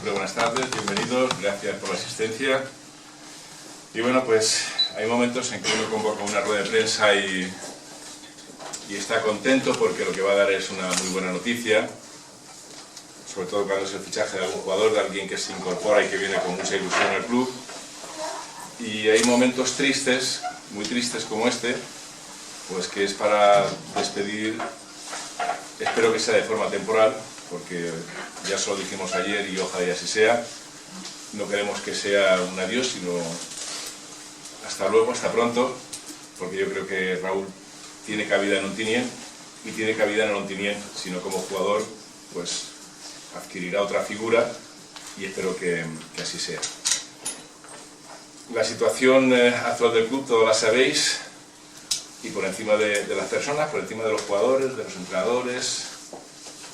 Siempre buenas tardes, bienvenidos, gracias por la asistencia. Y bueno, pues hay momentos en que uno convoca una rueda de prensa y está contento porque lo que va a dar es una muy buena noticia, sobre todo cuando es el fichaje de algún jugador, de alguien que se incorpora y que viene con mucha ilusión al club. Y hay momentos tristes, muy tristes como este, pues que es para despedir, espero que sea de forma temporal, porque ya se lo dijimos ayer y ojalá y así sea. No queremos que sea un adiós, sino hasta luego, hasta pronto, porque yo creo que Raúl tiene cabida en Ontinyent y tiene cabida en Ontinyent, sino como jugador, pues adquirirá otra figura y espero que así sea. La situación actual del club, todos la sabéis, y por encima de las personas, por encima de los jugadores, de los entrenadores,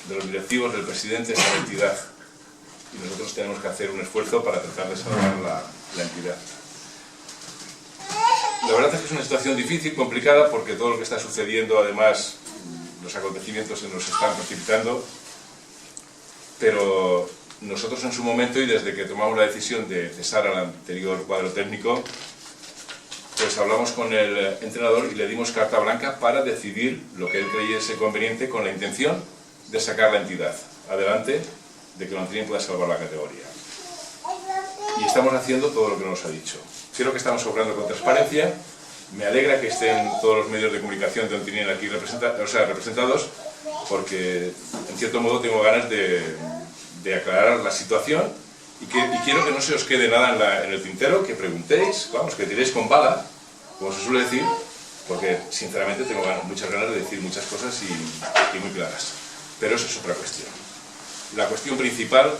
de los directivos, del presidente, está la entidad. Y nosotros tenemos que hacer un esfuerzo para tratar de salvar la entidad. La verdad es que es una situación difícil, complicada, porque todo lo que está sucediendo, además, los acontecimientos se nos están precipitando, pero nosotros en su momento, y desde que tomamos la decisión de cesar al anterior cuadro técnico, pues hablamos con el entrenador y le dimos carta blanca para decidir lo que él creyese conveniente con la intención de sacar la entidad adelante, de que el Ontinyent pueda salvar la categoría. Y estamos haciendo todo lo que nos ha dicho. Creo que estamos obrando con transparencia. Me alegra que estén todos los medios de comunicación de Ontinyent aquí representados, porque en cierto modo tengo ganas de aclarar la situación y quiero que no se os quede nada en el tintero, que preguntéis, vamos, que tiréis con bala, como se suele decir, porque sinceramente tengo muchas ganas de decir muchas cosas y muy claras. Pero eso es otra cuestión. La cuestión principal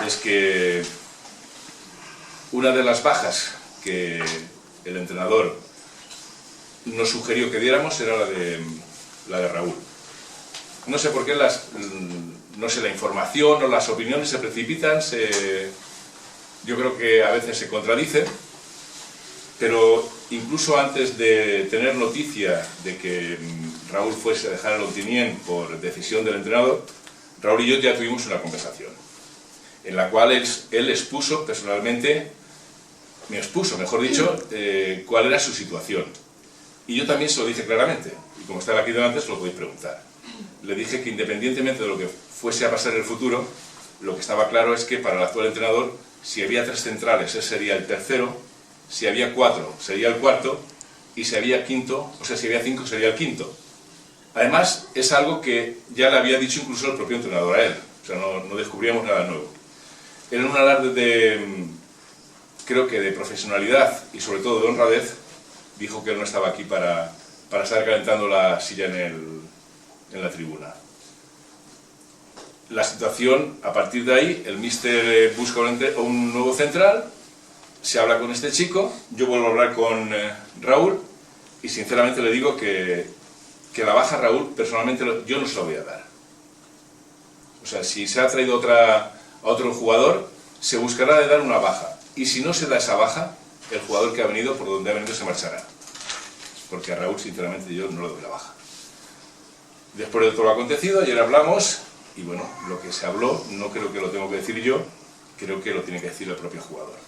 es que una de las bajas que el entrenador nos sugirió que diéramos era la de Raúl. No sé por qué no sé, la información o las opiniones se precipitan, yo creo que a veces se contradicen, pero incluso antes de tener noticia de que Raúl fuese a dejar el Ontinyent por decisión del entrenador, Raúl y yo ya tuvimos una conversación, en la cual él expuso personalmente, me expuso, mejor dicho, cuál era su situación. Y yo también se lo dije claramente, y como estaba aquí delante se lo podéis preguntar. Le dije que independientemente de lo que fuese a pasar en el futuro, lo que estaba claro es que para el actual entrenador, si había 3 centrales, ese sería el tercero, si había 4, sería el cuarto, y si había quinto, o sea, si había 5, sería el quinto. Además, es algo que ya le había dicho incluso el propio entrenador a él, o sea, no descubríamos nada nuevo. En un alarde creo que de profesionalidad y sobre todo de honradez, dijo que él no estaba aquí para estar calentando la silla en la tribuna. La situación, a partir de ahí, el míster busca un nuevo central, se habla con este chico, yo vuelvo a hablar con Raúl y sinceramente le digo que la baja Raúl, personalmente, yo no se la voy a dar. O sea, si se ha traído a otro jugador, se buscará de dar una baja. Y si no se da esa baja, el jugador que ha venido, por donde ha venido, se marchará. Porque a Raúl, sinceramente, yo no le doy la baja. Después de todo lo acontecido, ayer hablamos, y bueno, lo que se habló, no creo que lo tengo que decir yo, creo que lo tiene que decir el propio jugador.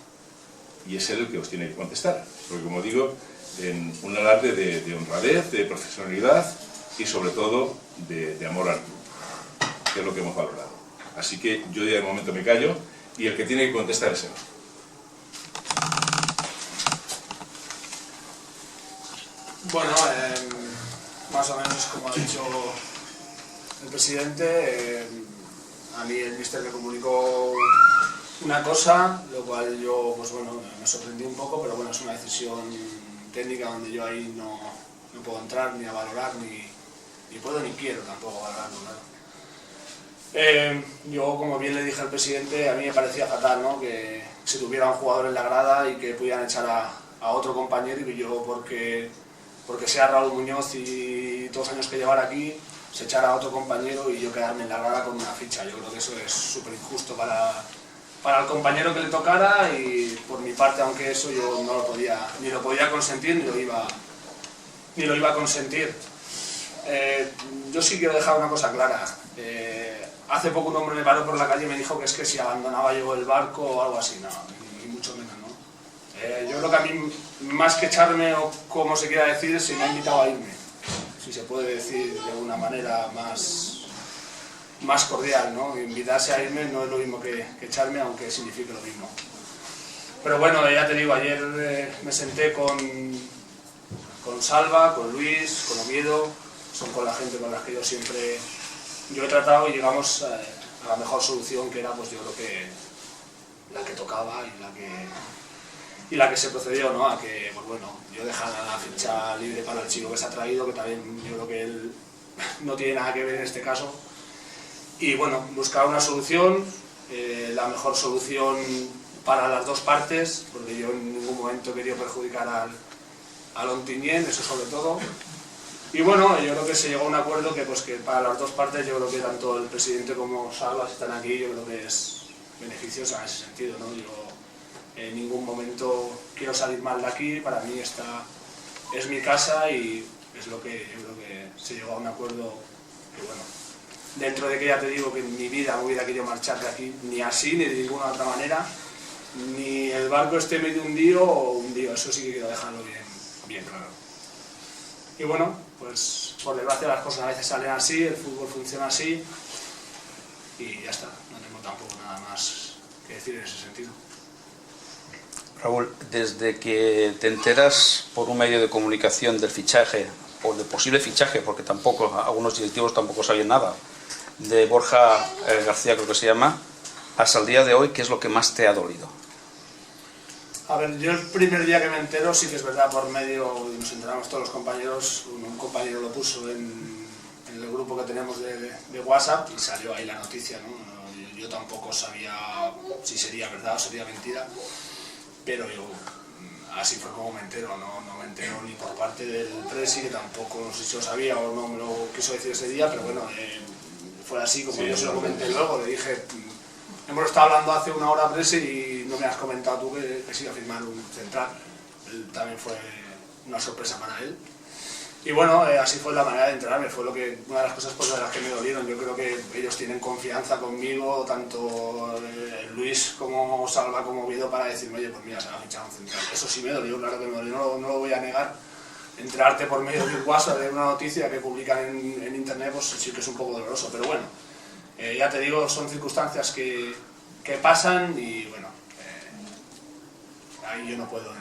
Y es él el que os tiene que contestar. Porque, como digo, en un alarde de honradez, de profesionalidad y sobre todo de amor al club, que es lo que hemos valorado. Así que yo ya de momento me callo y el que tiene que contestar es él. Bueno, más o menos como ha dicho el presidente, a mí el míster me comunicó una cosa, lo cual yo, pues bueno, me sorprendí un poco, pero bueno, es una decisión técnica donde yo ahí no puedo entrar ni a valorar, ni puedo ni quiero tampoco valorarlo, claro. Yo, como bien le dije al presidente, a mí me parecía fatal, ¿no?, que se tuviera un jugador en la grada y que pudieran echar a otro compañero y que yo, porque sea Raúl Muñoz y todos los años que llevar aquí, se echara a otro compañero y yo quedarme en la grada con una ficha. Yo creo que eso es súper injusto para el compañero que le tocara y por mi parte, aunque eso yo no lo podía, ni lo podía consentir ni lo iba a consentir. Yo sí quiero dejar una cosa clara. hace poco un hombre me paró por la calle y me dijo que es que si abandonaba yo el barco o algo así, no, ni mucho menos, ¿no? Yo creo que a mí, más que echarme o como se quiera decir, se me ha invitado a irme, si se puede decir de una manera más cordial, ¿no? Invitarse a irme no es lo mismo que echarme, aunque signifique lo mismo. Pero bueno, ya te digo, ayer me senté con Salva, con Luis, con Oviedo, son con la gente con la que yo he tratado y llegamos a la mejor solución, que era, pues yo creo que la que tocaba y la que se procedió, ¿no? A que, pues bueno, yo dejara la ficha libre para el chico que se ha traído, que también yo creo que él no tiene nada que ver en este caso. Y bueno, buscar una solución, la mejor solución para las dos partes, porque yo en ningún momento he querido perjudicar al Ontinyent, eso sobre todo. Y bueno, yo creo que se llegó a un acuerdo que para las dos partes, yo creo que tanto el presidente como Salva, si están aquí, yo creo que es beneficiosa en ese sentido, ¿no? Yo en ningún momento quiero salir mal de aquí, para mí esta es mi casa y es lo que yo creo que se llegó a un acuerdo que, bueno, dentro de que ya te digo que en mi vida me hubiera querido marchar de aquí, ni así, ni de ninguna otra manera, ni el barco esté medio hundido, eso sí que quiero dejarlo bien claro. Y bueno, pues por desgracia las cosas a veces salen así, el fútbol funciona así y ya está, no tengo tampoco nada más que decir en ese sentido. Raúl, desde que te enteras por un medio de comunicación del fichaje, o del posible fichaje, porque algunos directivos tampoco sabían nada, de Borja García, creo que se llama, hasta el día de hoy, ¿qué es lo que más te ha dolido? A ver, yo el primer día que me entero, sí que es verdad, por medio, nos enteramos todos los compañeros, un compañero lo puso en el grupo que tenemos de WhatsApp y salió ahí la noticia, ¿no? Yo tampoco sabía si sería verdad o sería mentira, pero yo así fue como me entero, no me entero ni por parte del presi, que tampoco, no sé si lo sabía o no me lo quiso decir ese día, pero bueno, fue así, como sí, yo se lo comenté luego, le dije, hemos estado hablando hace una hora presi y no me has comentado tú que se iba a firmar un central, también fue una sorpresa para él. Y bueno, así fue la manera de enterarme, fue una de las cosas por las que me dolieron. Yo creo que ellos tienen confianza conmigo, tanto Luis como Salva como Oviedo, para decirme, oye, pues mira, se ha fichado un central. Eso sí me dolió, claro que me dolió, no lo voy a negar. Enterarte por medio de WhatsApp de una noticia que publican en internet, pues sí que es un poco doloroso, pero bueno, ya te digo, son circunstancias que pasan y bueno, ahí yo no puedo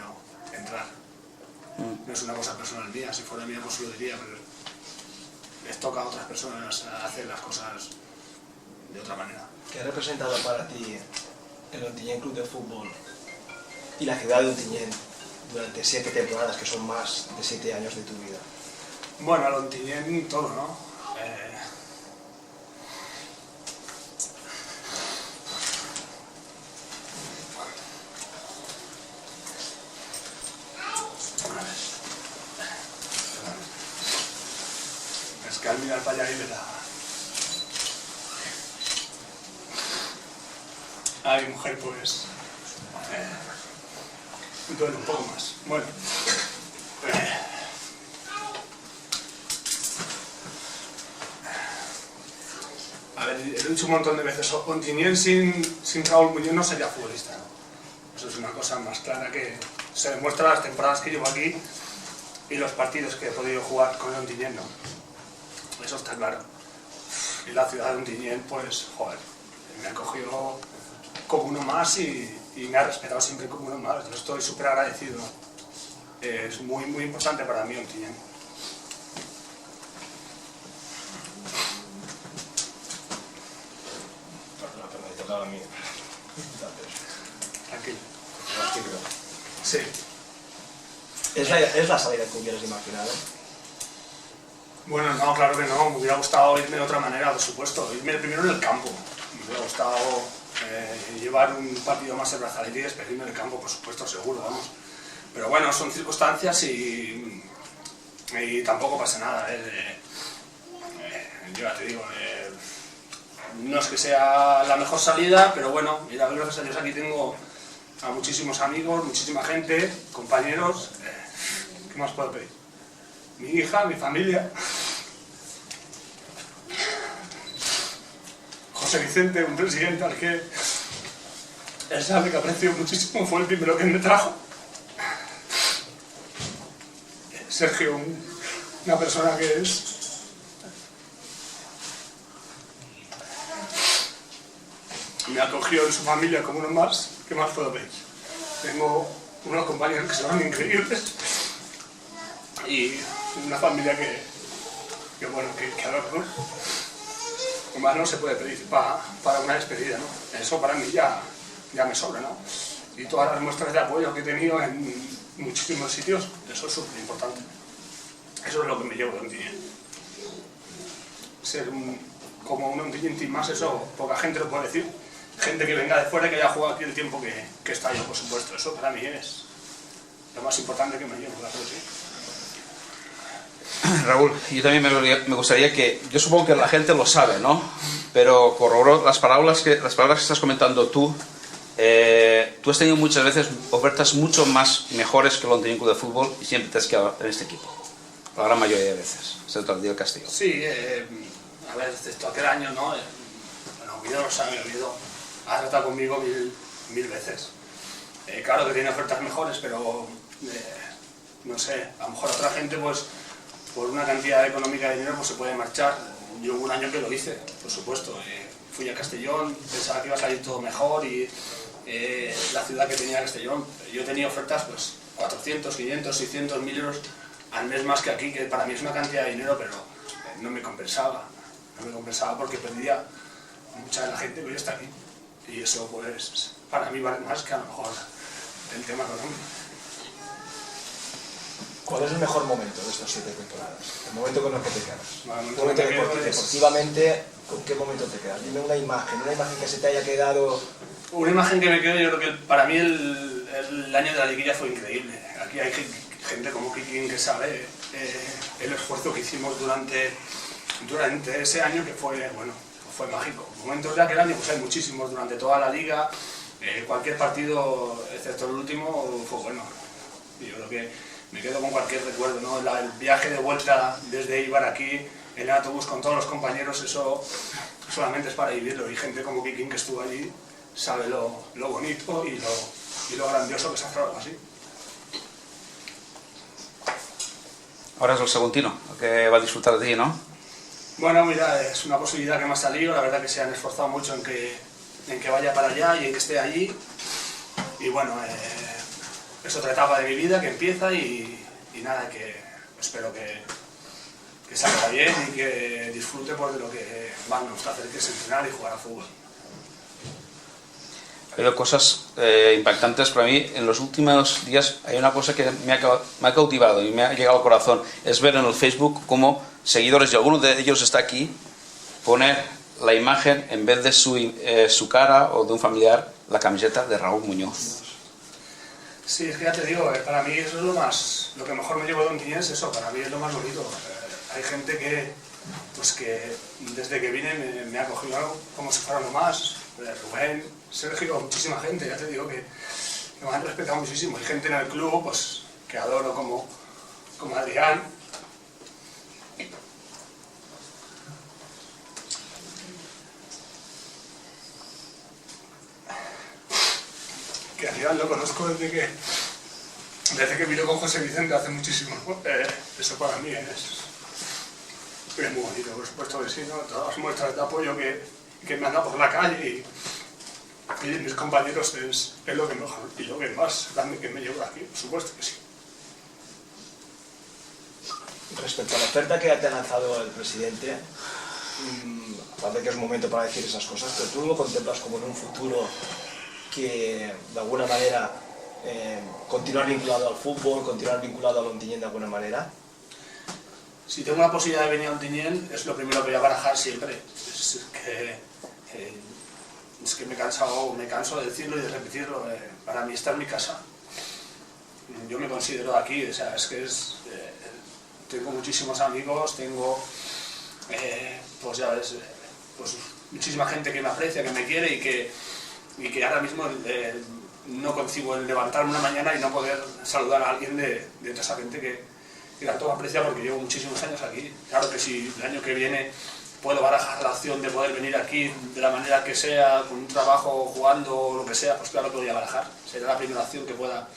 entrar. No es una cosa personal mía, si fuera mía pues lo diría, pero les toca a otras personas hacer las cosas de otra manera. ¿Qué ha representado para ti el Ontinyent Club de Fútbol y la ciudad de Ontinyent durante 7 temporadas, que son más de 7 años de tu vida? Bueno, el Ontinyent todo, ¿no? Es que al mirar para allá y me da... A mi mujer pues... duele un poco más. Bueno... A ver, he dicho un montón de veces, Ontinyent sin Raúl Muñoz no sería futbolista, ¿no? Eso es una cosa más clara que se demuestra las temporadas que llevo aquí y los partidos que he podido jugar con el Ontinyent, ¿no? Eso está claro. Y la ciudad de Ontinyent, pues, joder, me ha cogido como uno más y me ha respetado siempre como uno más. Yo estoy súper agradecido. Es muy, muy importante para mí Ontinyent. Perdona, he tocado a mí. Tranquilo. Tranquilo. Sí. ¿Es la salida que hubieras imaginado? Bueno, no, claro que no. Me hubiera gustado irme de otra manera, por supuesto. Irme primero en el campo. Me hubiera gustado llevar un partido más el brazalete y despedirme del campo, por supuesto, seguro, vamos. Pero bueno, son circunstancias y tampoco pasa nada. Yo ya te digo, no es que sea la mejor salida, pero bueno, mira, gracias a Dios aquí tengo a muchísimos amigos, muchísima gente, compañeros. ¿Qué más puedo pedir? Mi hija, mi familia. José Vicente, un presidente al que él sabe que aprecio muchísimo, fue el primero que me trajo. Sergio, una persona que es... me acogió en su familia como uno más. ¿Qué más puedo pedir? Tengo unos compañeros que son increíbles y una familia que adoro. Más no se puede pedir para una despedida, ¿no? Eso para mí ya me sobra, ¿no? Y todas las muestras de apoyo que he tenido en muchísimos sitios, eso es súper importante. Eso es lo que me llevo de Ontinyent. Ser como un Ontinyent más, eso poca gente lo puede decir. Gente que venga de fuera y que haya jugado aquí el tiempo que está yo, por supuesto. Eso para mí es lo más importante que me llevo, claro que sí. Raúl, yo también me gustaría que, yo supongo que la gente lo sabe, ¿no? Pero corroboro las palabras que estás comentando tú. Tú has tenido muchas veces ofertas mucho más mejores que el Ontinyent Club de Fútbol y siempre te has quedado en este equipo, la gran mayoría de veces, excepto el día del Castellón. Sí, a ver, excepto aquel año, ¿no? Bueno, Oviedo lo sabe, Oviedo ha tratado conmigo mil veces. Claro que tiene ofertas mejores, pero no sé, a lo mejor otra gente pues por una cantidad económica de dinero pues se puede marchar. Yo hubo un año que lo hice, por supuesto. Fui a Castellón, pensaba que iba a salir todo mejor y la ciudad que tenía Castellón, yo tenía ofertas pues 400, 500, 600, 1000 euros al mes más que aquí, que para mí es una cantidad de dinero, pero no me compensaba. No me compensaba porque perdía mucha de la gente que hoy está aquí. Y eso pues para mí vale más que a lo mejor el tema económico. ¿Cuál es el mejor momento de estas 7 temporadas? El momento con el que te quedas. Bueno, el momento momento que deportivamente, ¿con qué momento te quedas? Dime una imagen que se te haya quedado... Una imagen que me quedo, yo creo que para mí el año de la liguilla fue increíble. Aquí hay gente como Kikín que sabe el esfuerzo que hicimos durante ese año, que fue, bueno, fue mágico. Momentos de aquel año pues hay muchísimos durante toda la liga. Cualquier partido, excepto el último, fue bueno. Yo creo que me quedo con cualquier recuerdo, ¿no? El viaje de vuelta desde Eibar aquí, en el autobús con todos los compañeros, eso solamente es para vivirlo. Y gente como Kikín que estuvo allí sabe lo bonito y lo grandioso que es hacer algo así. Ahora es el Saguntino, el que va a disfrutar de ti, ¿no? Bueno, mira, es una posibilidad que me ha salido, la verdad que se han esforzado mucho en que vaya para allá y en que esté allí. Y bueno, es otra etapa de mi vida que empieza y nada, que espero que salga bien y que disfrute por de lo que más me gusta hacer, que es entrenar y jugar a fútbol. Ha habido cosas impactantes para mí. En los últimos días hay una cosa que me ha cautivado y me ha llegado al corazón. Es ver en el Facebook cómo seguidores, y alguno de ellos está aquí, poner la imagen, en vez de su cara o de un familiar, la camiseta de Raúl Muñoz. Sí, es que ya te digo, para mí eso es lo que mejor me llevo de Ontinyent es eso, para mí es lo más bonito. Hay gente que desde que vine me ha cogido algo como si fuera lo más. Rubén, Sergio, muchísima gente, ya te digo que me han respetado muchísimo. Hay gente en el club pues, que adoro como Adrián. Que Adrián lo conozco desde que vino con José Vicente hace muchísimo. Eso para mí es muy bonito, por supuesto que sí, ¿no? Todas las muestras de apoyo que me han dado por la calle y mis compañeros es lo que mejor y lo que más grande que me llevo de aquí, por supuesto que sí. Respecto a la oferta que te ha lanzado el presidente, aparte que es momento para decir esas cosas, pero tú lo contemplas como en un futuro que de alguna manera continuar vinculado al fútbol, continuar vinculado al Ontinyent de alguna manera. Si tengo la posibilidad de venir a Ontinyent es lo primero que voy a barajar siempre. Es que me canso de decirlo y de repetirlo. Para mí esta es mi casa. Yo me considero aquí, o sea, tengo muchísimos amigos, tengo pues ya ves, pues muchísima gente que me aprecia, que me quiere y que ahora mismo no concibo el levantarme una mañana y no poder saludar a alguien de toda esa gente que tanto me aprecia porque llevo muchísimos años aquí. Claro que si el año que viene puedo barajar la opción de poder venir aquí de la manera que sea, con un trabajo, jugando o lo que sea, pues claro que lo voy a barajar. Será la primera opción que pueda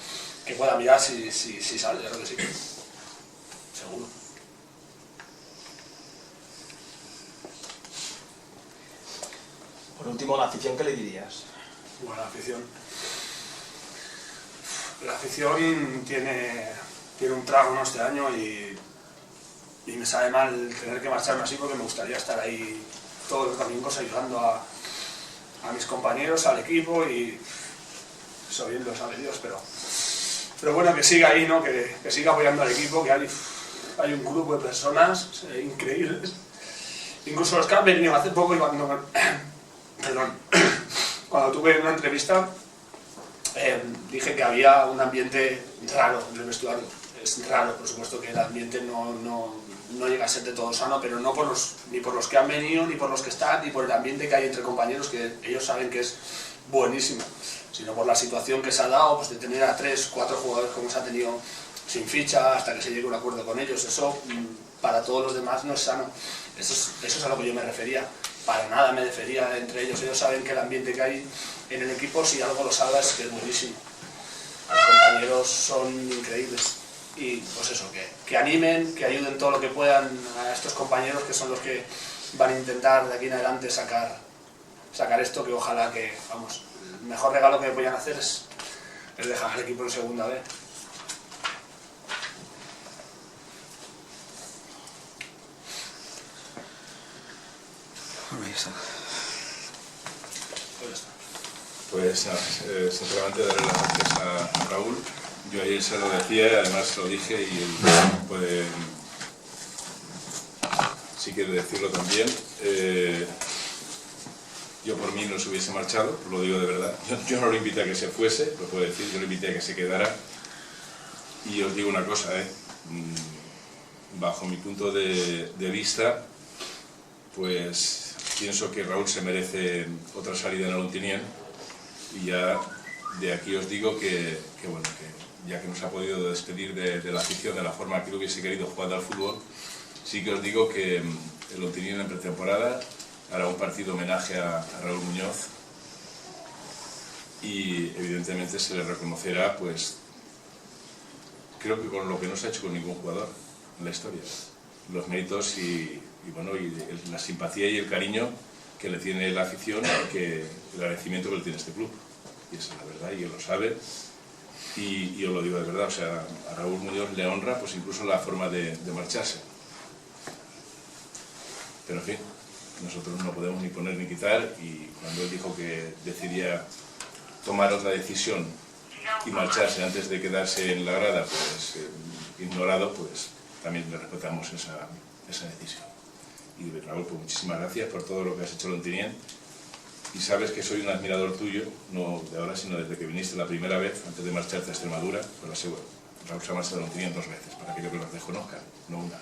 mirar si sale, claro que sí. Seguro. Por último, la afición, ¿qué le dirías? Bueno, la afición. La afición tiene un trago, ¿no?, este año y me sabe mal tener que marcharme así porque me gustaría estar ahí todos los domingos ayudando a mis compañeros, al equipo y eso bien lo sabe Dios, pero bueno, que siga ahí, ¿no?, que siga apoyando al equipo, que hay un grupo de personas increíbles, incluso los que han venido hace poco y cuando tuve una entrevista dije que había un ambiente raro en el vestuario. Es raro, por supuesto, que el ambiente no llega a ser de todo sano, pero no ni por los que han venido, ni por los que están, ni por el ambiente que hay entre compañeros, que ellos saben que es buenísimo, sino por la situación que se ha dado, pues de tener a 3, 4 jugadores como se ha tenido sin ficha hasta que se llegue a un acuerdo con ellos. Eso para todos los demás no es sano. Eso es a lo que yo me refería. Para nada me refería entre ellos. Ellos saben que el ambiente que hay en el equipo, si algo lo salva, es que es buenísimo. Los compañeros son increíbles. Y pues eso, que animen, que ayuden todo lo que puedan a estos compañeros, que son los que van a intentar de aquí en adelante sacar esto, que ojalá que, vamos, el mejor regalo que me podían hacer es dejar al equipo en segunda vez. Pues nada, sinceramente darle las gracias a Raúl. Yo ayer se lo decía, además lo dije y él puede, si quiere decirlo también. Yo por mí no se hubiese marchado, lo digo de verdad. Yo no lo invité a que se fuese, lo puedo decir, yo lo invité a que se quedara. Y os digo una cosa, bajo mi punto de vista, pues pienso que Raúl se merece otra salida en el Ontinyent. Y ya de aquí os digo que bueno, que ya que nos ha podido despedir de la afición de la forma que lo hubiese querido jugar al fútbol, sí que os digo que el Ontinyent en pretemporada hará un partido homenaje a Raúl Muñoz y evidentemente se le reconocerá, pues creo que con lo que no se ha hecho con ningún jugador en la historia, los méritos y la simpatía y el cariño que le tiene la afición y el agradecimiento que le tiene este club. Y esa es la verdad, y él lo sabe. Y os lo digo de verdad, o sea, a Raúl Muñoz le honra pues incluso la forma de marcharse. Pero en fin, nosotros no podemos ni poner ni quitar, y cuando él dijo que decidía tomar otra decisión y marcharse antes de quedarse en la grada, pues ignorado, pues también le respetamos esa decisión. Y Raúl, pues muchísimas gracias por todo lo que has hecho en el Ontinyent. Y sabes que soy un admirador tuyo, no de ahora, sino desde que viniste la primera vez, antes de marcharte a Extremadura, pues lo aseguro. Raúl se ha marchado al Ontinyent 2 veces, para aquellos que los desconozcan, no una.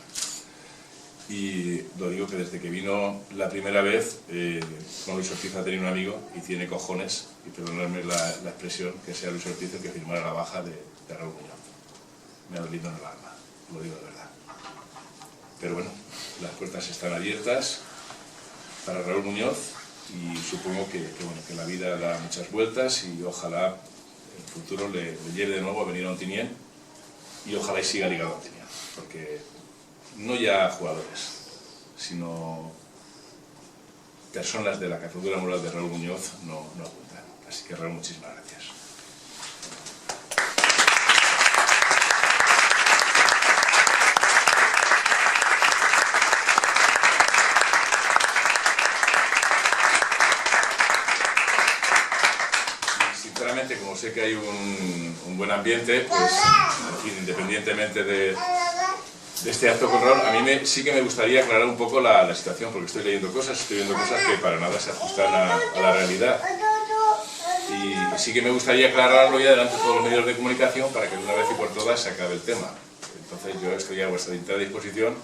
Y lo digo que desde que vino la primera vez, con Luis Ortiz ha tenido un amigo y tiene cojones, y perdonadme la expresión, que sea Luis Ortiz el que firmara la baja de Raúl Muñoz. Me ha dolido en el alma, lo digo de verdad. Pero bueno, las puertas están abiertas para Raúl Muñoz y supongo que la vida da muchas vueltas y ojalá el futuro le lleve de nuevo a venir a Ontinyent y ojalá y siga ligado a Ontinyent, porque no ya jugadores, sino personas de la cazadura moral de Raúl Muñoz no apuntan. Así que Raúl, muchísimas gracias. Como sé que hay un buen ambiente, pues en fin, independientemente de este acto con Raúl, a mí sí que me gustaría aclarar un poco la situación, porque estoy viendo cosas que para nada se ajustan a la realidad. Y sí que me gustaría aclararlo ya delante de todos los medios de comunicación para que de una vez y por todas se acabe el tema. Entonces yo estoy a vuestra entera disposición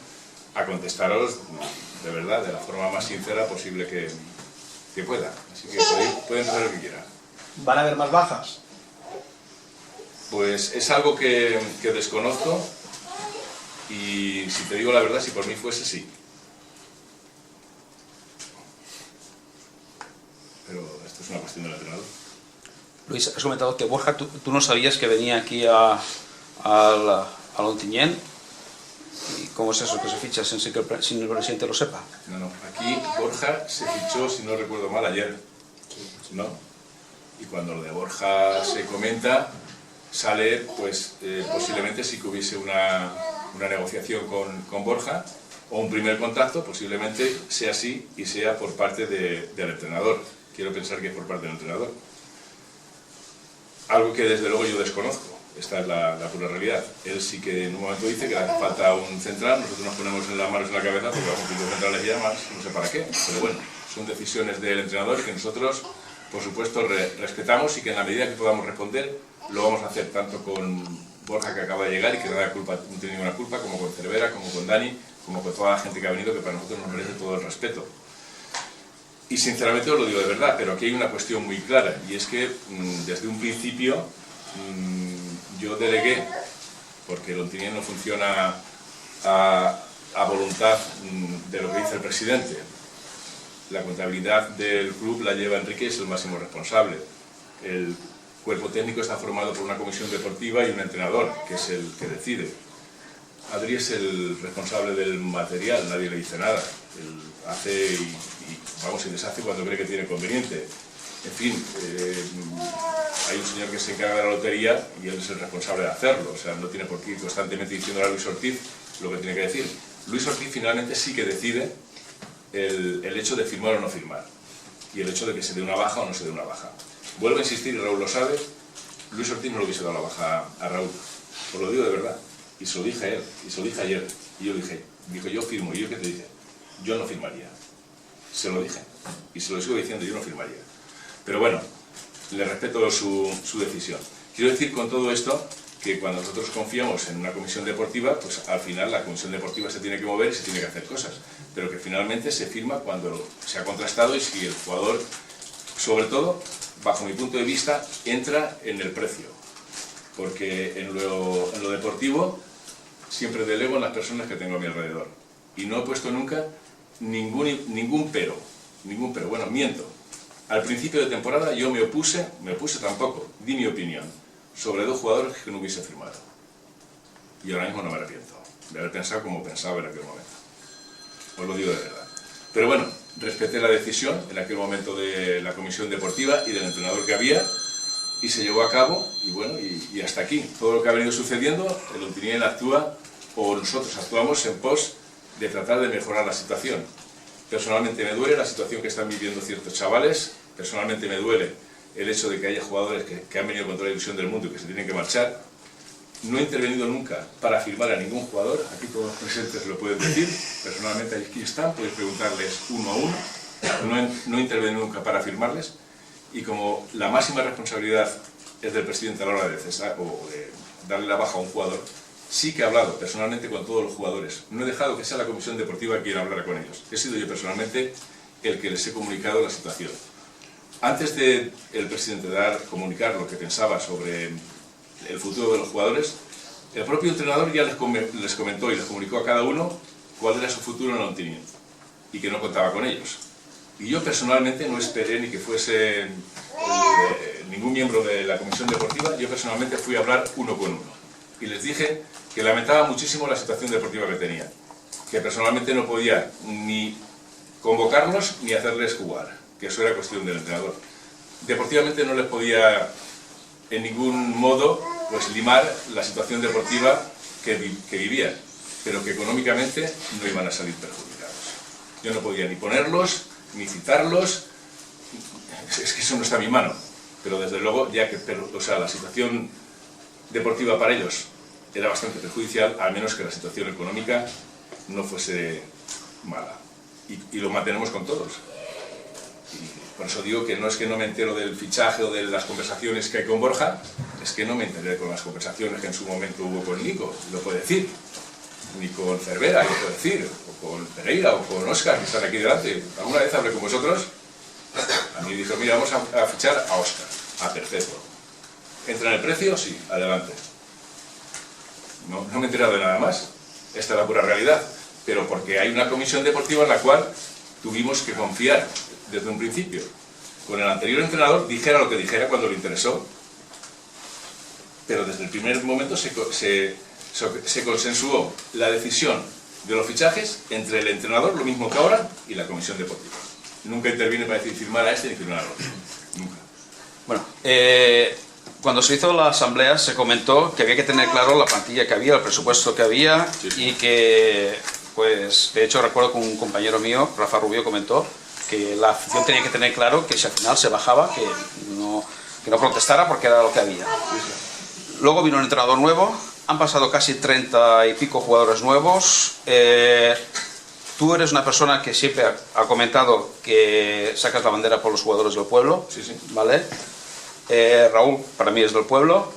a contestaros de verdad, de la forma más sincera posible que pueda. Así que pueden hacer lo que quieran. ¿Van a haber más bajas? Pues es algo que desconozco y si te digo la verdad, si por mí fuese, sí. Luis, has comentado que Borja, tú no sabías que venía aquí a Ontinyent. ¿Y cómo es eso que se ficha sin que el presidente lo sepa? No, aquí Borja se fichó, si no recuerdo mal, ayer, ¿no? Y cuando lo de Borja se comenta, sale, pues, posiblemente sí que hubiese una negociación con Borja, o un primer contacto, posiblemente sea así y sea por parte del entrenador. Quiero pensar que es por parte del entrenador. Algo que desde luego yo desconozco. Esta es la pura realidad. Él sí que en un momento dice que le hace falta un central, nosotros nos ponemos las manos en la cabeza porque vamos 5 centrales ya más, no sé para qué, pero bueno, son decisiones del entrenador que nosotros, por supuesto, respetamos y que en la medida que podamos responder, lo vamos a hacer tanto con Borja, que acaba de llegar y que no tiene ninguna culpa, como con Cervera, como con Dani, como con toda la gente que ha venido, que para nosotros nos merece todo el respeto. Y sinceramente os lo digo de verdad, pero aquí hay una cuestión muy clara, y es que desde un principio yo delegué, porque el Ontinyent no funciona a voluntad de lo que dice el presidente. La contabilidad del club la lleva Enrique, es el máximo responsable. El cuerpo técnico está formado por una comisión deportiva y un entrenador, que es el que decide. Adri es el responsable del material, nadie le dice nada. Él hace y deshace cuando cree que tiene conveniente. En fin, hay un señor que se encarga de la lotería y él es el responsable de hacerlo. O sea, no tiene por qué ir constantemente diciendo a Luis Ortiz lo que tiene que decir. Luis Ortiz finalmente sí que decide el hecho de firmar o no firmar. Y el hecho de que se dé una baja o no se dé una baja. Vuelvo a insistir, y Raúl lo sabe, Luis Ortiz no le hubiese dado la baja a Raúl. Os lo digo de verdad. Y se lo dije a él, y se lo dije ayer. Y yo dije, yo firmo. ¿Y yo qué te dije? Yo no firmaría. Se lo dije. Y se lo sigo diciendo, yo no firmaría. Pero bueno, le respeto su decisión. Quiero decir con todo esto que cuando nosotros confiamos en una comisión deportiva, pues al final la comisión deportiva se tiene que mover y se tiene que hacer cosas. Pero que finalmente se firma cuando se ha contrastado y si el jugador, sobre todo, bajo mi punto de vista, entra en el precio. Porque en lo deportivo siempre delego en las personas que tengo a mi alrededor. Y no he puesto nunca ningún pero. Bueno, miento. Al principio de temporada yo me opuse tampoco, di mi opinión sobre 2 jugadores que no hubiese firmado. Y ahora mismo no me arrepiento de haber pensado como pensaba en aquel momento. Os lo digo de verdad. Pero bueno, respeté la decisión en aquel momento de la comisión deportiva y del entrenador que había y se llevó a cabo y bueno, y hasta aquí. Todo lo que ha venido sucediendo, el Ontinyent actúa o nosotros actuamos en pos de tratar de mejorar la situación. Personalmente me duele la situación que están viviendo ciertos chavales, personalmente me duele el hecho de que haya jugadores que han venido con toda la ilusión del mundo y que se tienen que marchar. No he intervenido nunca para firmar a ningún jugador, aquí todos los presentes lo pueden decir, personalmente aquí están, podéis preguntarles uno a uno, no he intervenido nunca para firmarles, y como la máxima responsabilidad es del presidente a la hora de cesar o de darle la baja a un jugador, sí que he hablado personalmente con todos los jugadores, no he dejado que sea la comisión deportiva quien hablara con ellos, he sido yo personalmente el que les he comunicado la situación. Antes de el presidente comunicar lo que pensaba sobre el futuro de los jugadores, el propio entrenador ya les comentó y les comunicó a cada uno cuál era su futuro en Ontinyent y que no contaba con ellos. Y yo personalmente no esperé ni que fuese ningún miembro de la comisión deportiva, yo personalmente fui a hablar uno con uno y les dije que lamentaba muchísimo la situación deportiva que tenía, que personalmente no podía ni convocarlos ni hacerles jugar, que eso era cuestión del entrenador. Deportivamente no les podía en ningún modo pues limar la situación deportiva que vivían, pero que económicamente no iban a salir perjudicados. Yo no podía ni ponerlos, ni citarlos, es que eso no está en mi mano, pero desde luego, ya que la situación deportiva para ellos era bastante perjudicial, al menos que la situación económica no fuese mala. Y lo mantenemos con todos. Y por eso digo que no es que no me entero del fichaje o de las conversaciones que hay con Borja, es que no me enteré con las conversaciones que en su momento hubo con Nico, lo puede decir, ni con Cervera, lo puede decir, o con Pereira, o con Óscar, que están aquí delante. Alguna vez hablé con vosotros, a mí dijo, mira, vamos a fichar a Óscar, a perfecto. ¿Entra en el precio? Sí, adelante. No me he enterado de nada más, esta es la pura realidad, pero porque hay una comisión deportiva en la cual tuvimos que confiar desde un principio. con el anterior entrenador, dijera lo que dijera cuando le interesó, pero desde el primer momento se consensuó la decisión de los fichajes entre el entrenador, lo mismo que ahora, y la comisión deportiva. Nunca interviene para decir firmar a este ni firmar al otro. Nunca. Bueno, cuando se hizo la asamblea se comentó que había que tener claro la plantilla que había, el presupuesto que había, y que, pues, de hecho recuerdo que un compañero mío, Rafa Rubio, comentó que la afición tenía que tener claro que si al final se bajaba, que no protestara porque era lo que había. Luego vino un entrenador nuevo, han pasado casi 30 y pico jugadores nuevos. Tú eres una persona que siempre ha comentado que sacas la bandera por los jugadores del pueblo, ¿vale? Raúl para mí es del pueblo.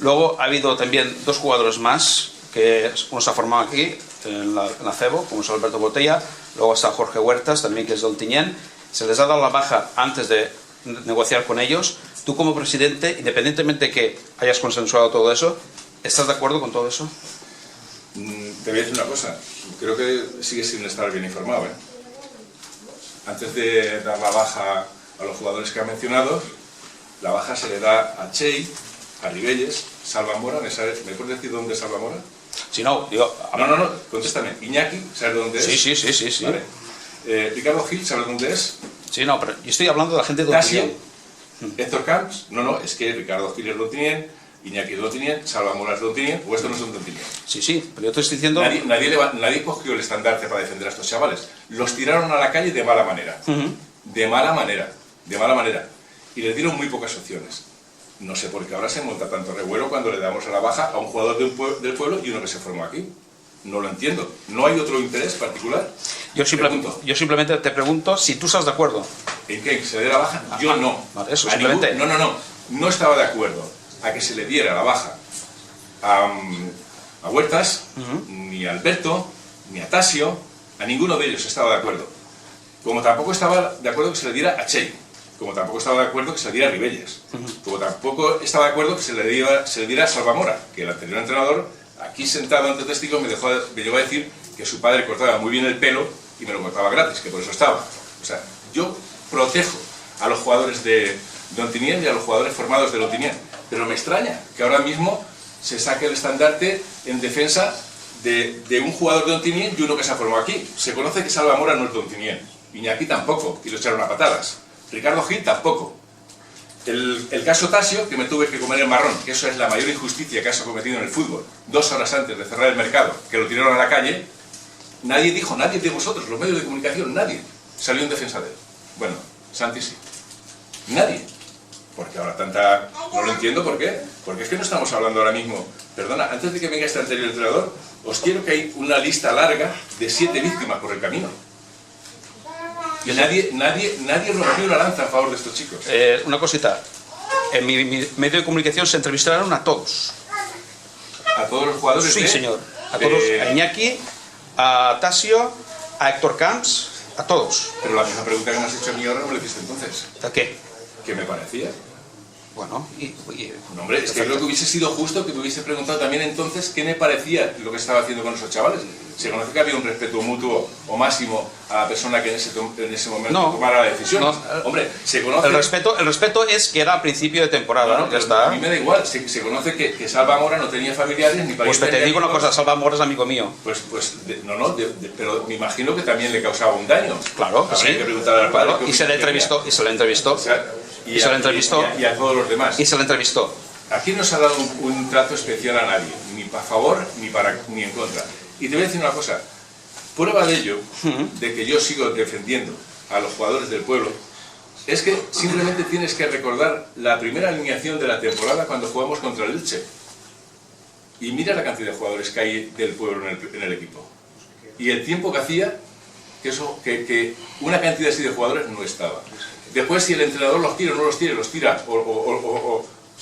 Luego ha habido también dos jugadores más, que uno se ha formado aquí en la CEBO, como es Alberto Botella. Luego está Jorge Huertas, también, que es de Ontinyent. Se les ha dado la baja antes de negociar con ellos. Tú, como presidente, independientemente de que hayas consensuado todo eso, ¿estás de acuerdo con todo eso? Te voy a decir una cosa. Creo que sigues sin estar bien informado, ¿eh? Antes de dar la baja a los jugadores que ha mencionado, la baja se le da a Chey, a Ribelles, Salva Mora. ¿Me puedes decir dónde es Salva Mora? Si no, digo... No, contéstame. Iñaki, ¿sabes dónde es? Sí. Vale. Ricardo Gil, ¿sabes dónde es? Sí, no, pero yo estoy hablando de la gente de Tasio, Ontinyent. Héctor Camps, no, es que Ricardo Gil es de Ontinyent, Iñaki es de Ontinyent, Salva Mora es de Ontinyent, o estos no son de Ontinyent. Sí, pero yo te estoy diciendo... Nadie cogió el estandarte para defender a estos chavales. Los tiraron a la calle de mala manera. De mala manera. Y les dieron muy pocas opciones. No sé por qué ahora se monta tanto revuelo cuando le damos a la baja a un jugador del pueblo y uno que se formó aquí. No lo entiendo. ¿No hay otro interés particular? Yo simplemente te pregunto si tú estás de acuerdo. ¿En qué? ¿Que se le dé la baja? Yo no. Vale, eso, simplemente... No estaba de acuerdo a que se le diera la baja a Huertas, ni a Alberto, ni a Tasio, a ninguno de ellos estaba de acuerdo. Como tampoco estaba de acuerdo que se le diera a Chey, como tampoco estaba de acuerdo que se le diera a Ribelles, como tampoco estaba de acuerdo que se le diera a Salva Mora, que el anterior entrenador, aquí sentado ante testigos, me llegó a decir que su padre cortaba muy bien el pelo y me lo cortaba gratis, que por eso estaba. O sea, yo protejo a los jugadores de Ontinyent y a los jugadores formados de Ontinyent, pero me extraña que ahora mismo se saque el estandarte en defensa de un jugador de Ontinyent y uno que se ha formado aquí. Se conoce que Salva Mora no es de Ontinyent, Iñaki tampoco, y lo echaron a patadas. Ricardo Gil tampoco. El caso Tasio, que me tuve que comer el marrón, que eso es la mayor injusticia que has cometido en el fútbol, 2 horas antes de cerrar el mercado, que lo tiraron a la calle, nadie de vosotros, los medios de comunicación, nadie salió en defensa de él. Bueno, Santi sí. Nadie. Porque ahora no lo entiendo, ¿por qué? Porque es que no estamos hablando ahora mismo... Perdona, antes de que venga este anterior entrenador, os quiero que hay una lista larga de 7 víctimas por el camino. Y nadie rompió una lanza a favor de estos chicos. Una cosita. En mi medio de comunicación se entrevistaron a todos. ¿A todos los jugadores? Sí, señor. A todos. A Iñaki, a Tasio, a Héctor Camps, a todos. Pero la misma pregunta que me has hecho a mí ahora no me la hiciste entonces. ¿A qué? ¿Qué me parecía? Bueno, no, hombre, es que creo que hubiese sido justo que me hubiese preguntado también entonces qué me parecía lo que estaba haciendo con esos chavales. Se conoce que había un respeto mutuo o máximo a la persona que en ese momento tomara la decisión. Hombre, se conoce... El respeto es que era a principio de temporada, ya está. A mí me da igual, se conoce que Salva Mora no tenía familiares ni parientes. Pues te digo una cosa, Salva Mora es amigo mío. Pero me imagino que también le causaba un daño. Claro, que sí. Que preguntar al padre, y se le entrevistó. O sea, y a todos los demás. Y se le entrevistó. Aquí no se ha dado un trato especial a nadie, ni a favor ni en contra. Y te voy a decir una cosa, prueba de ello, de que yo sigo defendiendo a los jugadores del pueblo, es que simplemente tienes que recordar la primera alineación de la temporada cuando jugamos contra el Elche. Y mira la cantidad de jugadores que hay del pueblo en el equipo. Y el tiempo que hacía que una cantidad así de jugadores no estaba. Después, si el entrenador los tira o no los tira,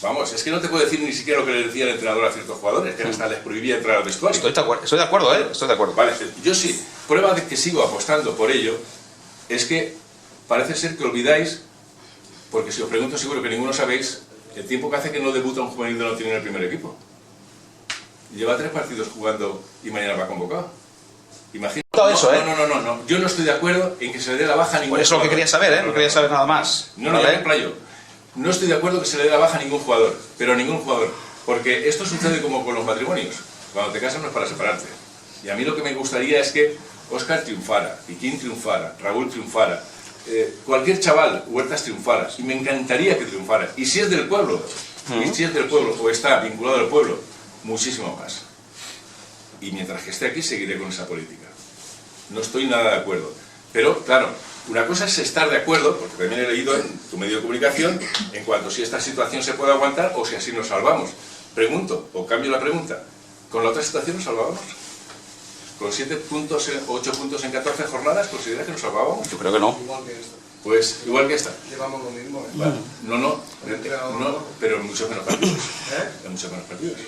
vamos, es que no te puedo decir ni siquiera lo que le decía el entrenador a ciertos jugadores, que hasta les prohibía entrar al vestuario. Estoy de acuerdo, estoy de acuerdo. Vale, yo sí. Prueba de que sigo apostando por ello es que parece ser que olvidáis, porque si os pregunto seguro que ninguno sabéis, el tiempo que hace que no debuta un juvenil de Ontinyent en el primer equipo. Lleva 3 partidos jugando y mañana va convocado. Imagínate. preguntado eso, ¿eh? No. Yo no estoy de acuerdo en que se le dé la baja a ningún Pues eso es lo que quería saber, ¿eh? No quería saber nada más. No, ya me explayo. No estoy de acuerdo que se le dé la baja a ningún jugador, pero a ningún jugador. Porque esto sucede como con los matrimonios. Cuando te casas no es para separarte. Y a mí lo que me gustaría es que Óscar triunfara, Piquín triunfara, Raúl triunfara, cualquier chaval, Huertas triunfara. Y me encantaría que triunfara. Y si es del pueblo, o está vinculado al pueblo, muchísimo más. Y mientras que esté aquí seguiré con esa política. No estoy nada de acuerdo. Pero, claro, una cosa es estar de acuerdo, porque también he leído en tu medio de comunicación, en cuanto a si esta situación se puede aguantar o si así nos salvamos. Pregunto, o cambio la pregunta, ¿con la otra situación nos salvábamos? ¿Con 7 puntos, 8 puntos en 14 jornadas, consideras que nos salvábamos? Yo creo que no. Igual que esta. Pues igual que esta. Llevamos lo mismo, ¿eh? Vale. No, pero en muchos menos partidos. En muchos menos partidos.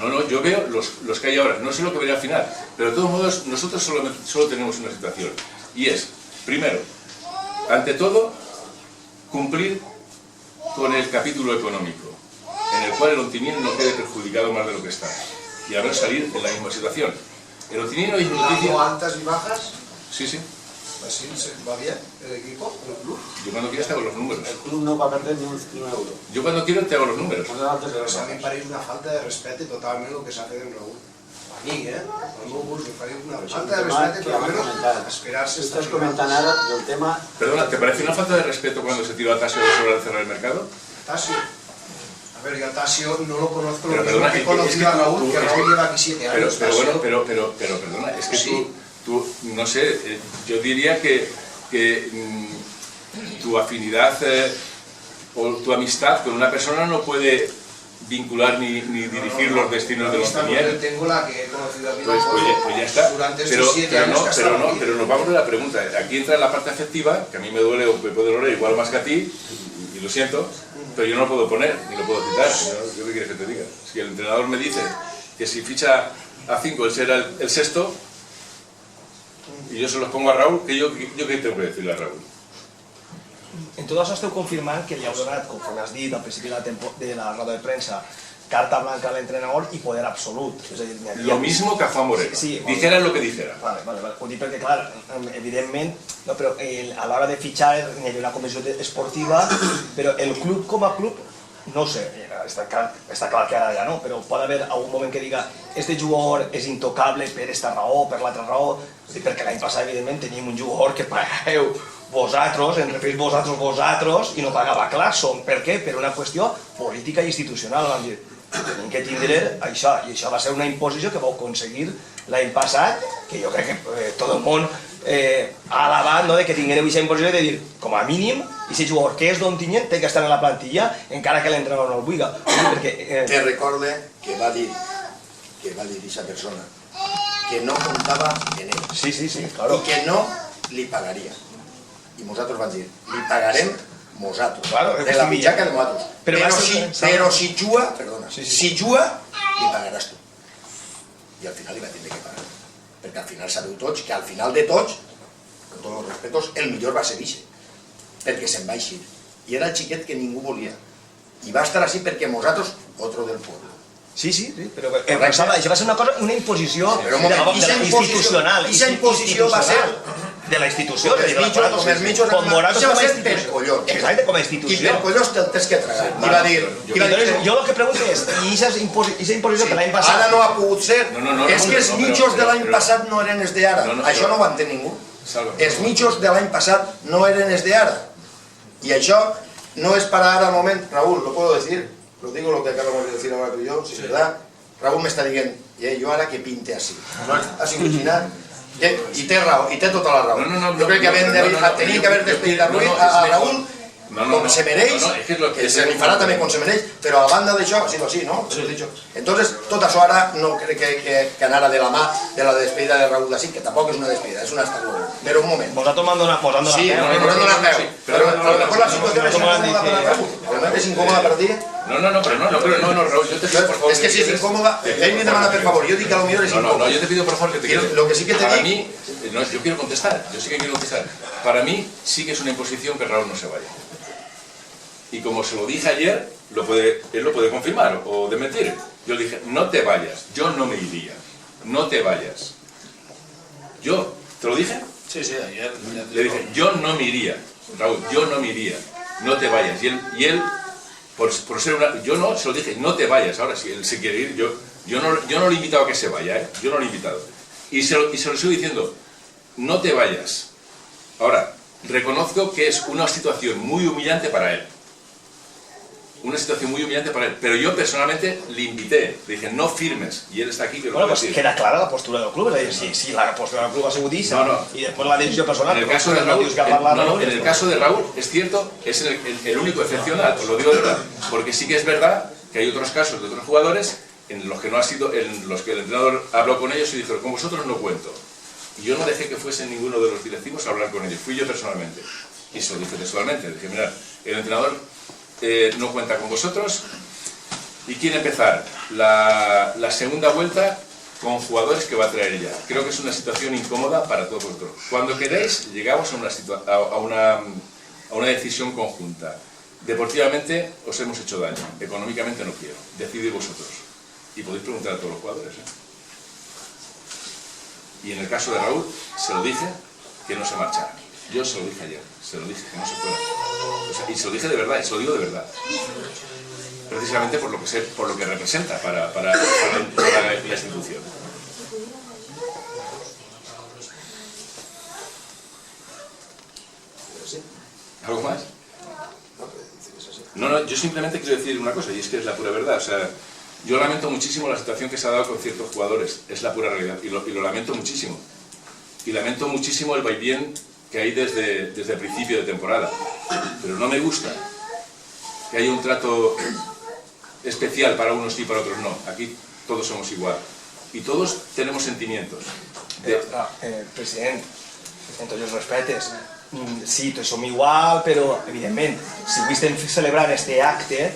Bueno, yo veo los que hay ahora. No sé lo que veré al final, pero de todos modos nosotros solo tenemos una situación. Y es, primero, ante todo, cumplir con el capítulo económico, en el cual el Ontinyent no quede perjudicado más de lo que está. Y a ver salir en la misma situación. El Ontinyent hoy noticia... altas y bajas, Sí. así va bien el equipo, el club. Yo cuando quiera te hago los números. El club no va a perder ni un euro. Yo cuando quiero te hago los números. No altes de Però les a mi em bajas. pareix una falta de respecte totalment el que s'ha fet amb Raúl. A mi, al meu gust, em pareix una Es un falta de tema respecte, que però van a almenys comentar. esperar-se Tú esta estás comentando ahora del tema. Perdona, ¿te parece una falta de respeto cuando se tira a Tasio sobre el cerrar el mercado? Tasio. A ver, yo a Tasio no lo conozco Pero lo mismo perdona, que he es que conocido a Raúl, tú- que es Raúl que- lleva aquí 7 años. Pero Tasio. bueno, pero perdona, es que Sí. tú, no sé, yo diría que tu afinidad o tu amistad con una persona no puede vincular ni dirigir los destinos de los Ontinyent. Ontinyent. Tengo la que he conocido aquí. Pues ya está. Durante Pero, estos 7 años que ha estado aquí. pero nos vamos de la pregunta. Aquí entra la parte afectiva, que a mí me duele o me puede doler igual más que a ti, y lo siento, pero yo no lo puedo poner, ni lo puedo quitar. ¿Yo qué quieres que te diga? Si el entrenador me dice que si ficha a 5 él será el sexto, y yo se los pongo a Raúl, que yo qué tengo que decirle a Raúl. En tot això esteu confirmant que li heu donat, conforme has dit al principi de la roda de premsa, carta blanca a l'entrenador i poder absolut. És a dir, Lo mismo que a Juan Moreno. Sí, dijera lo que dijera. Vale. Ho dic perquè, clar, evidentment, no, però a l'hora de fitxar hi havia una comissió esportiva, però el club com a club, no ho sé, està clar que ara ja no, però pot haver algun moment que diga este jugador és intocable per esta raó, per l'altra raó, perquè l'any passat, evidentment, teníem un jugador que pagàveu vosaltres, en referís vosaltres, i no pagava Clason. Per què? Per una qüestió política i institucional. Vam dir, tenim que tindre això, i això va ser una imposició que vau aconseguir l'any passat, que jo crec que tot el món ha alabat, no, de que tinguéreu aquesta imposició de dir, com a mínim, aquest jugador que és d'Ontinyent té que estar en la plantilla, encara que l'entrenador no el vulgui. Perquè Te recorde que va dir esa persona que no comptava en ell sí, claro. i que no li pagaria. I nosaltres vam dir, li pagarem nosaltres, Claro, de la mitjaca de nosaltres. Però Si juga, perdona, Sí. si juga, li pagaràs tu. I al final li va tindre que pagar. Perquè al final sabeu tots que al final de tots, con tots els respetos, el millor va ser Vixe. Perquè se'n va eixir. I era el xiquet que ningú volia. I va estar així perquè nosaltres, otro del pueblo. Sí, però això va ser una imposició Però un moment, institucional. Aquesta imposició va ser de la institució. com els mitjos, com Moratos això com va a ser per institució. collons. Exacte, com a I institució. per collons te'l tens que tragar. I va dir, Entonces, jo el que pregunto és, i aquesta imposició que l'any passat... ara no ha pogut ser, No, és que els no, mitjos de l'any però- passat no eren els d'ara. No, Això però- no ho entén ningú. Salva. Els mitjos de l'any passat no eren els d'ara. I això no es para ahora al moment. Raúl, lo puedo decir, lo digo lo que acabamos de decir ahora tú y yo, si es verdad. Raúl me está diciendo, yo ahora que pinte así. Has imaginat? I té raó, i té tota la raó. Jo crec que tenien que haver despedit a Raúl com se mereix, que se li farà també com se mereix, però a la banda d'això ha sido así, ¿no? Entonces, tot això ara no crec que anara de la mà de la despedida de Raúl d'Ací, que tampoc és una despedida, és una hasta luego. Però un moment. Vosaltres m'han donat la Sí, peu. nos donando la peu. Pero a lo mejor la situación es incómoda para Raúl. ¿Realmente es incómoda para ti? No, Raúl, yo te pido por favor. Es que si es incómoda, él me demanda por favor. Yo digo que a lo mejor es No, incómoda. yo te pido por favor que te Quiero- quedes. lo que sí que te Para digo- mí, yo quiero contestar, yo sí que quiero contestar. Para mí sí que es una imposición que Raúl no se vaya. Y como se lo dije ayer, él lo puede confirmar o desmentir. Yo le dije, no te vayas, yo no me iría, no te vayas. Yo, ¿te lo dije? Sí, sí, ayer. Le dije, yo no me iría, Raúl, yo no me iría, no te vayas. Y él por ser una... Yo no, se lo dije, no te vayas. Ahora, si él se quiere ir, yo no lo he invitado a que se vaya, ¿eh? Yo no lo he invitado. Y se lo sigo diciendo, no te vayas. Ahora, reconozco que es una situación muy humillante para él. Una situación muy humillante para él. Pero yo personalmente le invité, le dije, no firmes. Y él está aquí, que lo Bueno, puedo pues decir. queda clara la postura del club, és a dir, si la postura del club ha sigut issa, No, no. i després la decisió personal, En el caso de no Raúl, dius que ha parlat no, Raúl, en el caso de Raúl, es cierto, es el único excepcional, os lo digo de verdad, porque sí que es verdad que hay otros casos de otros jugadores en los que no ha sido, en los que el entrenador habló con ellos y dijo, con vosotros no cuento. Y yo no dejé que fuesen ninguno de los directivos a hablar con ellos, fui yo personalmente. Y se lo dije textualmente, dije, mirad, el entrenador no cuenta con vosotros y quiere empezar la segunda vuelta con jugadores que va a traer ella. Creo que es una situación incómoda para todos vosotros. Cuando queréis, llegamos a una decisión conjunta. Deportivamente os hemos hecho daño, económicamente no quiero. Decidid vosotros. Y podéis preguntar a todos los jugadores, ¿eh? Y en el caso de Raúl, se lo dije que no se marchara. Yo se lo dije ayer, se lo dije que no se fuera. O sea, y se lo dije de verdad, y se lo digo de verdad. Precisamente por lo que representa para la institución. ¿Algo más? No, yo simplemente quiero decir una cosa, y es que es la pura verdad. O sea, yo lamento muchísimo la situación que se ha dado con ciertos jugadores, es la pura realidad, y lo lamento muchísimo. Y lamento muchísimo el vaivén que hay desde el principio de temporada. Pero no me gusta que haya un trato especial para unos y para otros no. Aquí todos somos igual. Y todos tenemos sentimientos. President, amb tots els respectes, sí, tots som igual, però, evidentment, si avui estem celebrant este acte,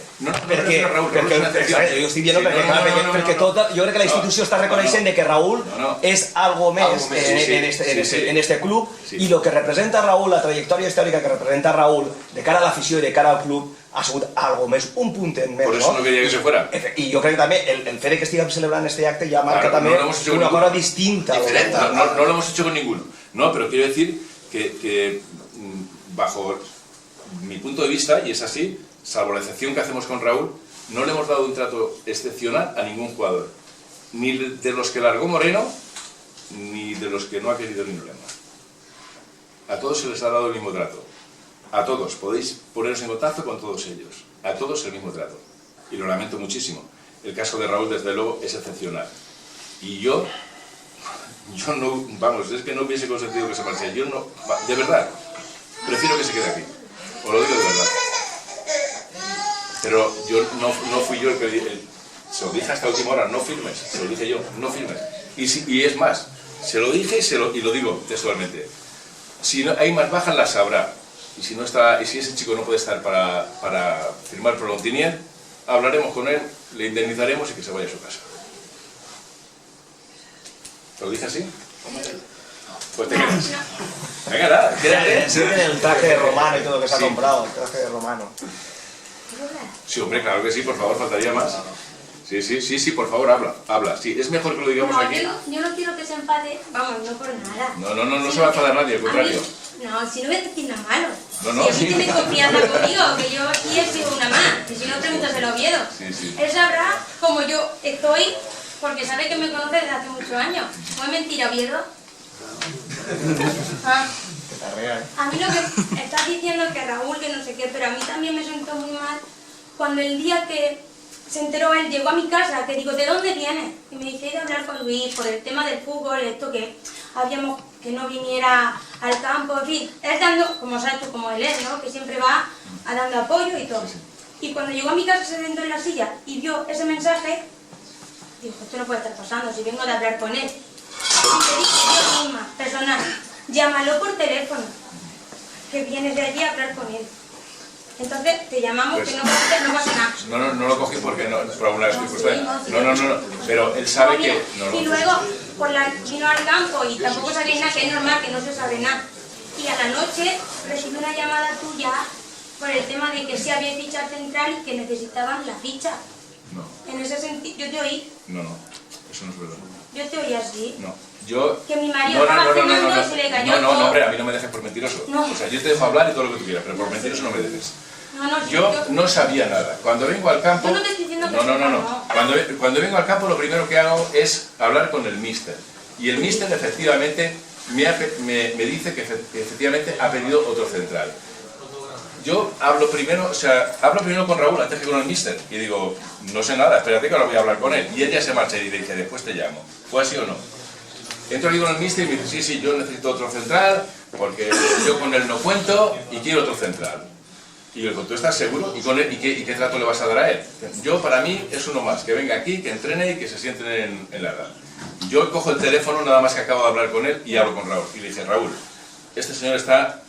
perquè jo estic dient perquè jo crec que la institució està reconeixent que Raúl és algo més en este club, i el que representa Raúl, la trajectòria històrica que representa Raúl de cara a l'afició i de cara al club, ha sigut algo més, un puntet més, no? Por eso no quería que se fuera. I jo crec que també el fet que estiguem celebrant este acte ja marca també una cosa distinta. No lo hemos hecho con ninguno. No, pero quiero decir que bajo mi punto de vista, y es así, salvo la excepción que hacemos con Raúl, no le hemos dado un trato excepcional a ningún jugador. Ni de los que largó Moreno, ni de los que no ha querido ni Lema. A todos se les ha dado el mismo trato. A todos, podéis poneros en contacto con todos ellos. A todos el mismo trato. Y lo lamento muchísimo. El caso de Raúl, desde luego, es excepcional. Y yo no, vamos, es que no hubiese consentido que se marche. Yo no, de verdad, prefiero que se quede aquí. Os lo digo de verdad. Pero yo no fui yo el que... se lo dije hasta última hora, no firmes. Se lo dije yo, no firmes. Y es más, se lo dije y lo digo textualmente. Si no, hay más bajas, las sabrá. Y si ese chico no puede estar para firmar por Lontinier, hablaremos con él, le indemnizaremos y que se vaya a su casa. ¿Lo dije así? Pues te quedas. Venga, nada, quédate. Sí, tiene el traje romano y todo lo que se ha comprado, el traje romano. Sí, hombre, claro que sí, por favor, faltaría más. Sí, por favor, habla. Sí, es mejor que lo digamos aquí. Yo no quiero que se enfade, vamos, no por nada. No se va a enfadar nadie, al contrario. No, si no voy a decir nada malo. No, si a mí tiene confianza conmigo, que yo aquí he sido una más. Y si no, pregúntaselo a Oviedo. Sí. Él sabrá cómo yo estoy, porque sabe que me conoce desde hace muchos años. ¿No es mentira, Oviedo? A mí lo que estás diciendo es que Raúl, que no sé qué, pero a mí también me sentó muy mal cuando el día que se enteró él, llegó a mi casa, que digo, ¿de dónde vienes? Y me dice, he ido a hablar con Luis por el tema del fútbol, esto que habíamos, que no viniera al campo, en fin, él dando, como sabes tú, como él es, ¿no? Que siempre va dando apoyo y todo. Y cuando llegó a mi casa, se sentó en la silla y vio ese mensaje, dijo, esto no puede estar pasando, si vengo de hablar con él. Y te dije yo misma, personal, llámalo por teléfono, que vienes de allí a hablar con él. Entonces te llamamos, pues, que no pasa nada. No lo cogí porque no, por alguna circunstancia. No, pero él sabe que... Y luego vino al campo y tampoco sabía nada, que es normal, que no se sabe nada. Y a la noche recibí una llamada tuya por el tema de que sí había ficha central y que necesitaban la ficha. No. En ese sentido, yo te oí. No. Eso no es verdad. Yo te oí así. No. Yo... Que mi marido estaba cenando y se le cayó No, todo. hombre, a mí no me dejes por mentiroso. No. O sea, yo te dejo hablar y todo lo que tú quieras, pero por mentiroso no me dejes. No, Yo no sabía nada. Cuando vengo al campo... Yo no te estoy diciendo que No. Cuando vengo al campo lo primero que hago es hablar con el míster. Y el míster efectivamente me dice que efectivamente ha pedido otro central. Yo hablo primero con Raúl antes que con el míster. Y digo, no sé nada, espérate que ahora voy a hablar con él. Y él ya se marcha y dice, después te llamo. ¿Fue así o no? Entro aquí con el míster y me dice, sí, yo necesito otro central, porque yo con él no cuento y quiero otro central. Y yo digo, ¿tú estás seguro? ¿Y qué trato le vas a dar a él? Yo, para mí, es uno más, que venga aquí, que entrene y que se sienten en la edad. Yo cojo el teléfono, nada más que acabo de hablar con él, y hablo con Raúl. Y le dije, Raúl, este señor está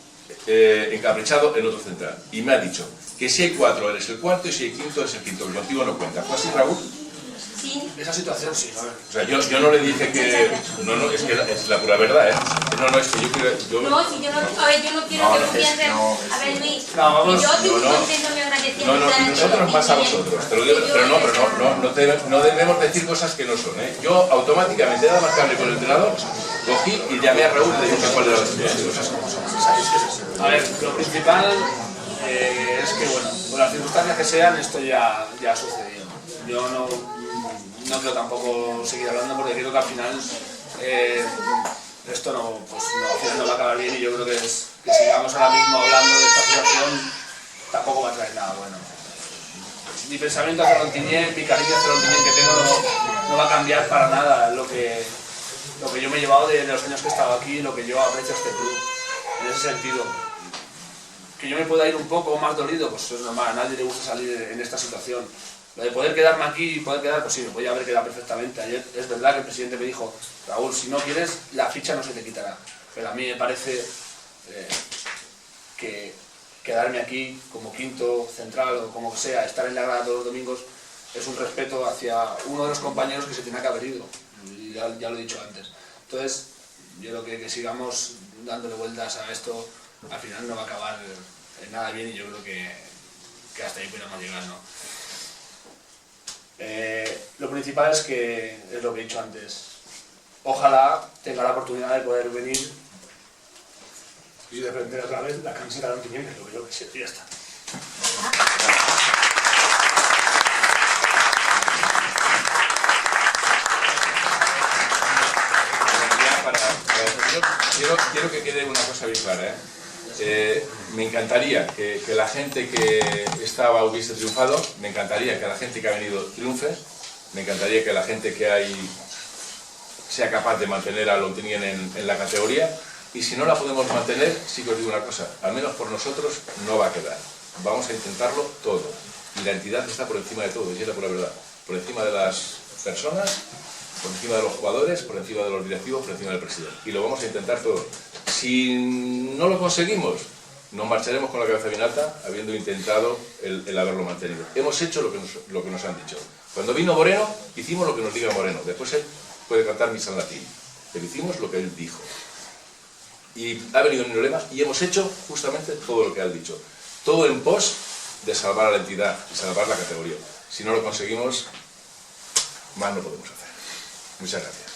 encaprichado en otro central. Y me ha dicho que si hay 4 eres el cuarto y si hay 5 eres el quinto, que contigo no cuenta. ¿Fue así, Raúl? Sí. Esa situación sí, a ver. O sea, yo no le dije que... No, es que es la pura verdad, ¿eh? No, es que yo quiero... No, si yo no... A ver, yo no quiero que tú pienses... A ver, Luis, vamos, que yo estoy muy no. contento, muy agradecida. Nosotros más a vosotros, te lo digo, pero no debemos decir cosas que no son, ¿eh? Yo automáticamente, nada más que hablé con el entrenador, cogí y llamé a Raúl y le dije cuál de las cosas como son. A ver, lo principal es que, bueno, por las circunstancias que sean, esto ya ha sucedido. Yo no quiero tampoco seguir hablando porque creo que al final esto al final no va a acabar bien y yo creo que sigamos ahora mismo hablando de esta situación tampoco va a traer nada bueno. Mi pensamiento hacia Ontinyent, mi cariño hacia Ontinyent que tengo no va a cambiar para nada lo que yo me he llevado de los años que he estado aquí, lo que yo aprecio a este club, en ese sentido. Que yo me pueda ir un poco más dolido, pues es normal, a nadie le gusta salir en esta situación. Lo de poder quedarme aquí y poder quedar, pues sí, me podía haber quedado perfectamente. Ayer es verdad que el presidente me dijo, Raúl, si no quieres, la ficha no se te quitará. Pero a mí me parece que quedarme aquí como quinto central o como que sea, estar en la grada todos los domingos, es un respeto hacia uno de los compañeros que se tiene que haber ido. Y ya lo he dicho antes. Entonces, yo creo que sigamos dándole vueltas a esto, al final no va a acabar en nada bien y yo creo que hasta ahí podemos llegar, ¿no? Lo principal es que, es lo que he dicho antes, ojalá tenga la oportunidad de poder venir y defender otra vez la camiseta de Ontinyent, lo que yo que sé, y ya está. Quiero que quede una cosa bien clara, me encantaría que la gente que estaba hubiese triunfado, me encantaría que la gente que ha venido triunfe, me encantaría que la gente que hay sea capaz de mantener a Ontinyent en la categoría, y si no la podemos mantener, sí que os digo una cosa, al menos por nosotros no va a quedar, vamos a intentarlo todo, y la entidad está por encima de todo, y es la pura verdad, por encima de las personas, por encima de los jugadores, por encima de los directivos, por encima del presidente. Y lo vamos a intentar todo. Si no lo conseguimos, nos marcharemos con la cabeza bien alta, habiendo intentado el haberlo mantenido. Hemos hecho lo que nos han dicho. Cuando vino Moreno, hicimos lo que nos diga Moreno. Después él puede cantar misa en latín. Pero hicimos lo que él dijo. Y ha venido Nino Lema y hemos hecho justamente todo lo que él ha dicho. Todo en pos de salvar a la entidad, de salvar la categoría. Si no lo conseguimos, más no podemos hacer. Muchas gracias.